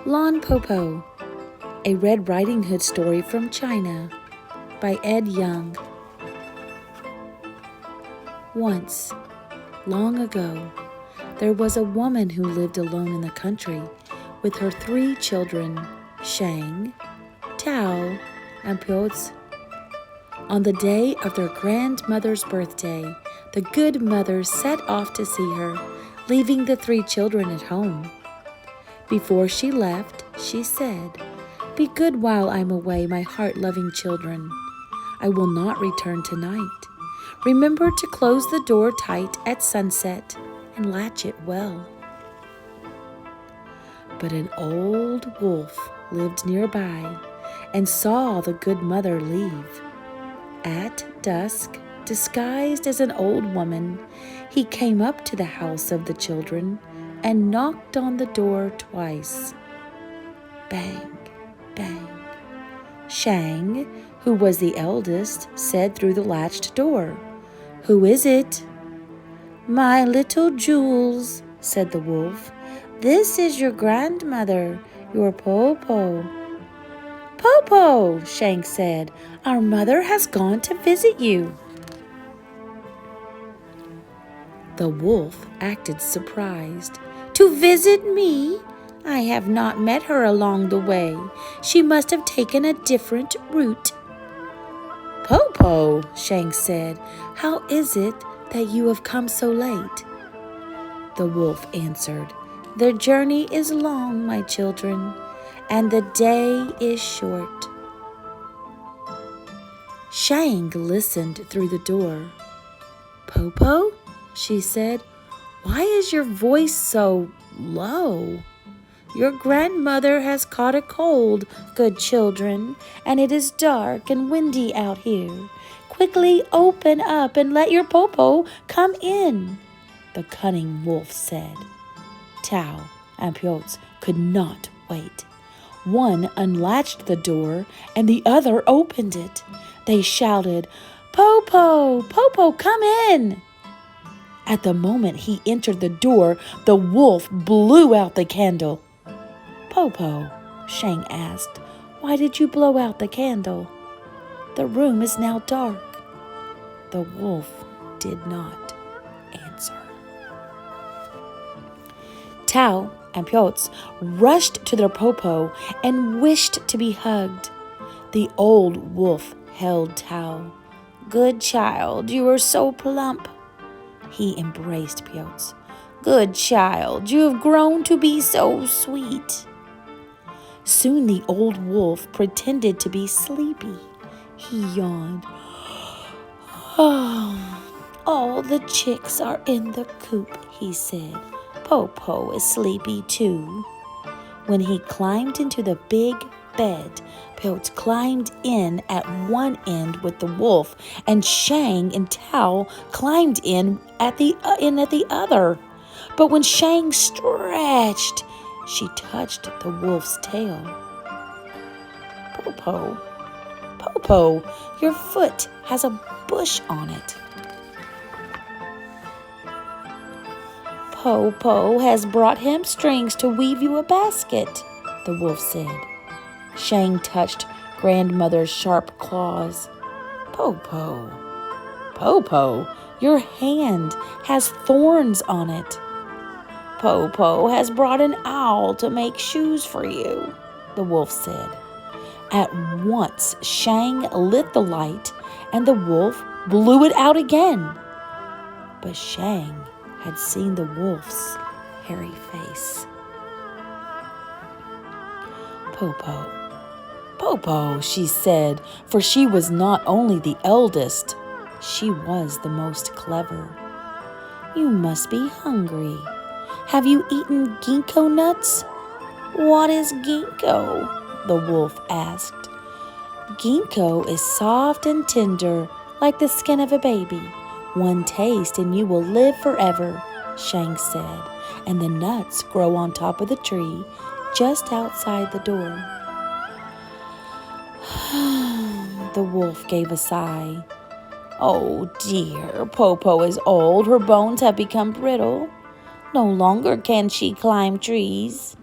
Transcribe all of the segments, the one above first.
Lon Po Po, a Red Riding Hood story from China by Ed Young. Once, long ago, there was a woman who lived alone in the country with her 3 children, Shang, Tao, and Piotr. On the day of their grandmother's birthday, the good mother set off to see her, leaving the 3 children at home. Before she left, she said, "Be good while I'm away, my heart-loving children. I will not return tonight. Remember to close the door tight at sunset and latch it well." But an old wolf lived nearby and saw the good mother leave. At dusk, disguised as an old woman, he came up to the house of the children and knocked on the door twice. Bang, bang. Shang, who was the eldest, said through the latched door, "Who is it?" "My little jewels," said the wolf. "This is your grandmother, your Po Po." "Po Po," Shang said, "our mother has gone to visit you." The wolf acted surprised. "To visit me? I have not met her along the way. She must have taken a different route." "Po Po," Shang said, "how is it that you have come so late?" The wolf answered, "The journey is long, my children, and the day is short." Shang listened through the door. "Po Po," she said, "why is your voice so low? Your grandmother has caught a cold, good children, and it is dark and windy out here. Quickly open up and let your Po Po come in," the cunning wolf said. Tao and Piotr could not wait. One unlatched the door and the other opened it. They shouted, "Po Po, Po Po, come in!" At the moment he entered the door, the wolf blew out the candle. "Po Po," Shang asked, "why did you blow out the candle? The room is now dark." The wolf did not answer. Tao and Piotr rushed to their Po Po and wished to be hugged. The old wolf held Tao. "Good child, you are so plump." He embraced Piotr. "Good child, you have grown to be so sweet." Soon the old wolf pretended to be sleepy. He yawned. "Oh, all the chicks are in the coop," he said. "Po Po is sleepy too." When he climbed into the big bed, Piotr climbed in at one end with the wolf, and Shang and Tao climbed in at the other. But when Shang stretched, she touched the wolf's tail. "Po Po, Po Po, your foot has a bush on it." "Po Po has brought hamstrings to weave you a basket," the wolf said. Shang touched grandmother's sharp claws. "Po Po, Po Po, your hand has thorns on it." "Po Po has brought an owl to make shoes for you," the wolf said. At once, Shang lit the light and the wolf blew it out again. But Shang had seen the wolf's hairy face. "Po Po, Po Po," she said, for she was not only the eldest, she was the most clever. "You must be hungry. Have you eaten ginkgo nuts?" "What is ginkgo?" the wolf asked. "Ginkgo is soft and tender, like the skin of a baby. One taste and you will live forever," Shang said, "and the nuts grow on top of the tree just outside the door." The wolf gave a sigh. "Oh dear, Po Po is old. Her bones have become brittle. No longer can she climb trees."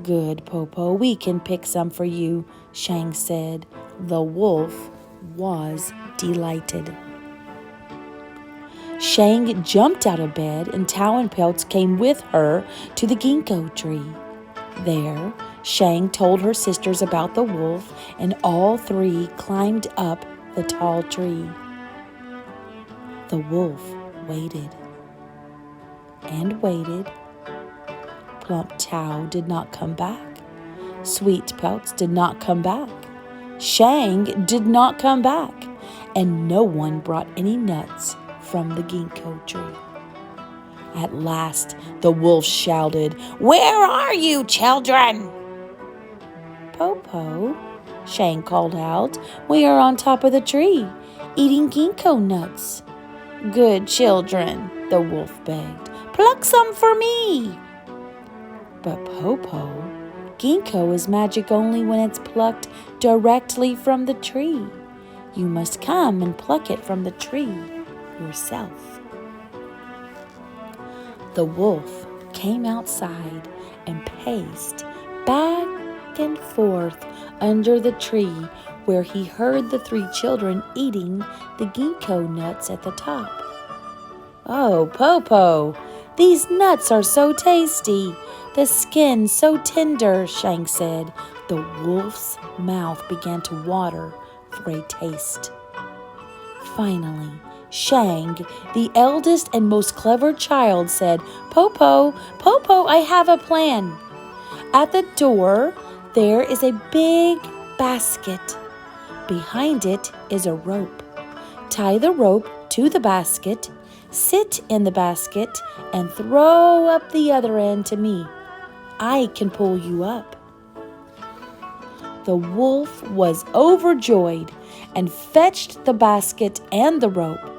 Good, Po Po, we can pick some for you, Shang said. The wolf was delighted. Shang jumped out of bed and Tao and Pelts came with her to the ginkgo tree. There, Shang told her sisters about the wolf and all three climbed up the tall tree. The wolf waited and waited. Plump Tao did not come back. Sweet Pelts did not come back. Shang did not come back. And no one brought any nuts from the ginkgo tree. At last, the wolf shouted, "Where are you, children?" Po Po, Shang called out, "We are on top of the tree, eating ginkgo nuts." "Good children," the wolf begged, "pluck some for me." But Po Po, ginkgo is magic only when it's plucked directly from the tree. You must come and pluck it from the tree yourself. The wolf came outside and paced back and forth under the tree where he heard the three children eating the ginkgo nuts at the top. "Oh, Po Po, these nuts are so tasty. The skin so tender," Shang said. The wolf's mouth began to water for a taste. Finally, Shang, the eldest and most clever child, said, Po Po, I have a plan. At the door, there is a big basket. Behind it is a rope. Tie the rope to the basket, sit in the basket, and throw up the other end to me. I can pull you up." The wolf was overjoyed and fetched the basket and the rope,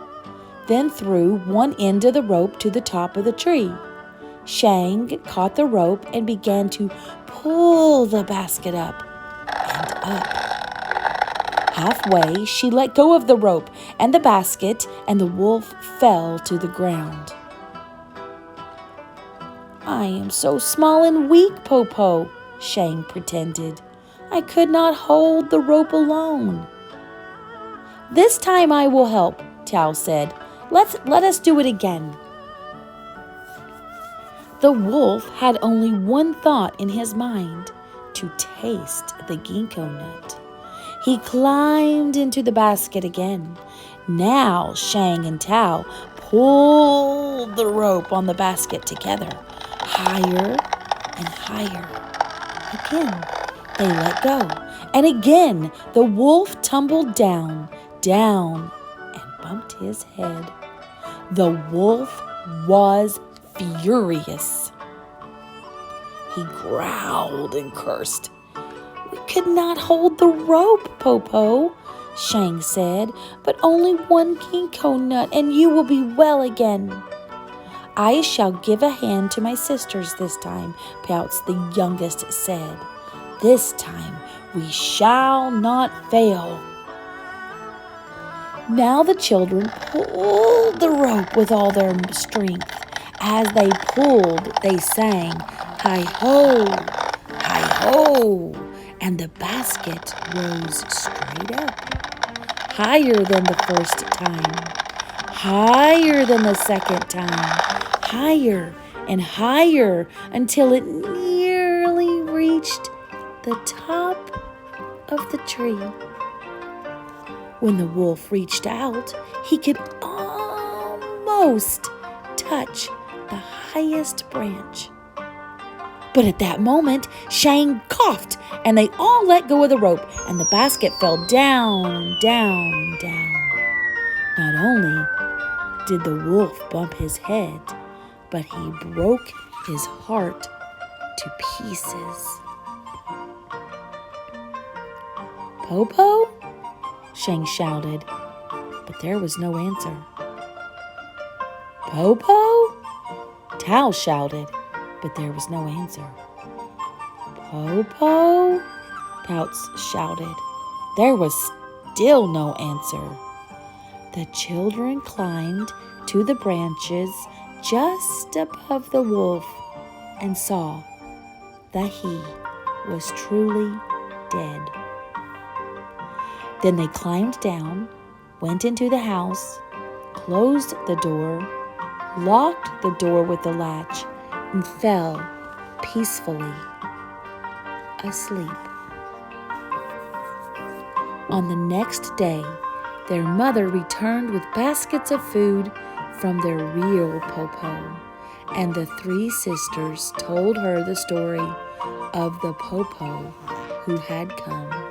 then threw one end of the rope to the top of the tree. Shang caught the rope and began to pull the basket up and up. Halfway, she let go of the rope and the basket, and the wolf fell to the ground. "I am so small and weak, Po Po," Shang pretended. "I could not hold the rope alone." "This time I will help," Tao said. Let us do it again." The wolf had only one thought in his mind: to taste the ginkgo nut. He climbed into the basket again. Now Shang and Tao pulled the rope on the basket together, higher and higher. Again, they let go, and again the wolf tumbled down, and bumped his head. The wolf was furious. He growled and cursed. "We could not hold the rope, Po Po," Shang said, "but only one ginkgo nut, and you will be well again." "I shall give a hand to my sisters this time," Pouts, the youngest, said. "This time we shall not fail." Now the children pulled the rope with all their strength. As they pulled, they sang, "Hi-ho, hi-ho," and the basket rose straight up, higher than the first time, higher than the second time, higher and higher until it nearly reached the top of the tree. When the wolf reached out, he could almost touch the highest branch. But at that moment, Shang coughed, and they all let go of the rope, and the basket fell down. Not only did the wolf bump his head, but he broke his heart to pieces. "Po Po?" Shang shouted, but there was no answer. "Po Po?" Tao shouted, but there was no answer. "Po Po?" Pouts shouted. There was still no answer. The children climbed to the branches just above the wolf and saw that he was truly dead. Then they climbed down, went into the house, closed the door, locked the door with the latch, and fell peacefully asleep. On the next day, their mother returned with baskets of food from their real Po Po, and the three sisters told her the story of the Po Po who had come.